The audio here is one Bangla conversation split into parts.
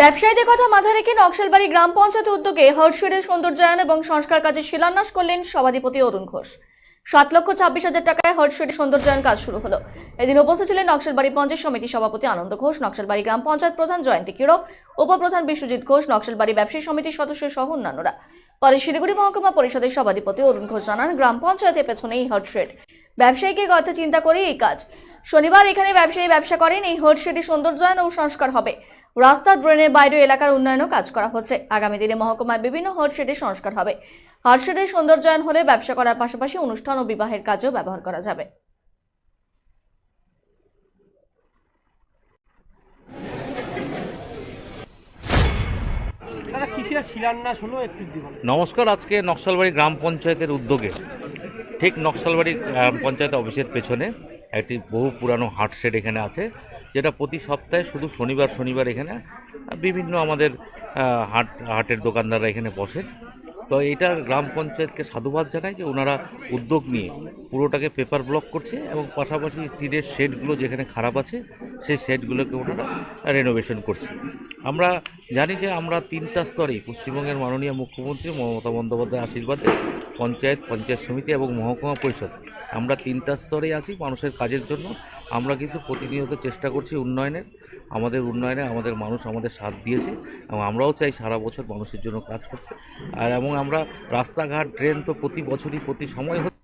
ব্যবসায়ীদের কথা মাথায় রেখে নকশালবাড়ি গ্রাম পঞ্চায়েত উদ্যোগে হার্টশেডের সৌন্দর্যায়ন এবং সংস্কার কাজের শিলান্যাস করলেন সভাধিপতি অরুণ ঘোষ। 7,26,000 টাকায় হার্টশেডের সৌন্দর্যায়ন কাজ শুরু হলো। এদিন উপস্থিত ছিলেন নকশালবাড়ি পঞ্চায়েত সমিতির সভাপতি আনন্দ ঘোষ, নকশালবাড়ি গ্রাম পঞ্চায়েত প্রধান জয়ন্তী কিরক, উপপ্রধান বিশ্বজিৎ ঘোষ, নকশালবাড়ি ব্যবসায়ী সমিতির সদস্য সহ অন্যান্যরা। পরে শিলিগুড়ি মহকুমা পরিষদের সভাধিপতি অরুণ ঘোষ জানান, গ্রাম পঞ্চায়েতের পেছনে এই হার্টশেড। ব্যবসায়ীকে কথা চিন্তা করে এই কাজ। শনিবার এখানে ব্যবসায়ী ব্যবসা করেন। এই হার্টশেডের সৌন্দর্যায়ন ও সংস্কার হবে। রাস্তা, ড্রেনের বাইরে এলাকার উন্নয়নও কাজ করা হচ্ছে। আগামী দিনে মহকুমায় বিভিন্ন হার্টশেডের সংস্কার হবে। হার্টশেডের সৌন্দর্যায়ন হলে ব্যবসা করার পাশাপাশি অনুষ্ঠান ও বিবাহের কাজেও ব্যবহার করা যাবে। নমস্কার। আজকে নকশালবাড়ি গ্রাম পঞ্চায়েতের উদ্যোগে ঠিক নকশালবাড়ি গ্রাম পঞ্চায়েত অফিসের পেছনে একটি বহু পুরানো হাটশেড এখানে আছে, যেটা প্রতি সপ্তাহে শুধু শনিবার এখানে বিভিন্ন আমাদের হাটের দোকানদাররা এখানে বসেন। তো এটা গ্রাম পঞ্চায়েতকে সাধুবাদ জানাই যে ওনারা উদ্যোগ নিয়ে পুরোটাকে পেপার ব্লক করছে এবং পাশাপাশি টিনের শেডগুলো যেখানে খারাপ আছে সেই শেডগুলোকে ওনারা রেনোভেশন করছে। আমরা জানি যে আমরা 3টা স্তরেই পশ্চিমবঙ্গের মাননীয় মুখ্যমন্ত্রী মমতা বন্দ্যোপাধ্যায়ের আশীর্বাদে পঞ্চায়েত সমিতি এবং মহকুমা পরিষদ আমরা 3টা স্তরেই আছি মানুষের কাজের জন্য। আমরা কিন্তু প্রতিনিয়ত চেষ্টা করছি উন্নয়নে আমাদের মানুষ আমাদের সাথ দিয়েছে এবং আমরাও চাই সারা বছর মানুষের জন্য কাজ করতে। এবং আমরা রাস্তাঘাট, ড্রেন তো প্রতি বছরই প্রতি সময় হচ্ছে।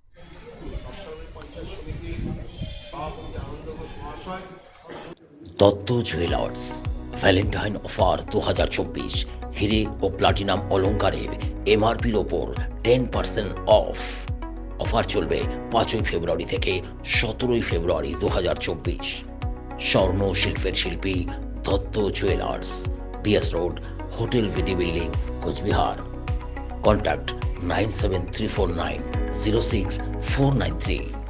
দত্ত জুয়েলার্স ভ্যালেন্টাইন অফার 2024 হিরে ও প্লাটিনাম অলংকারের এমআরপির ওপর 10% অফ। অফার চলবে 5 ফেব্রুয়ারি থেকে 17 ফেব্রুয়ারি 2024। স্বর্ণ শিল্পের শিল্পী Dutta jewellers, BS road, hotel VT building, Cooch Behar. Contact 97349 06493।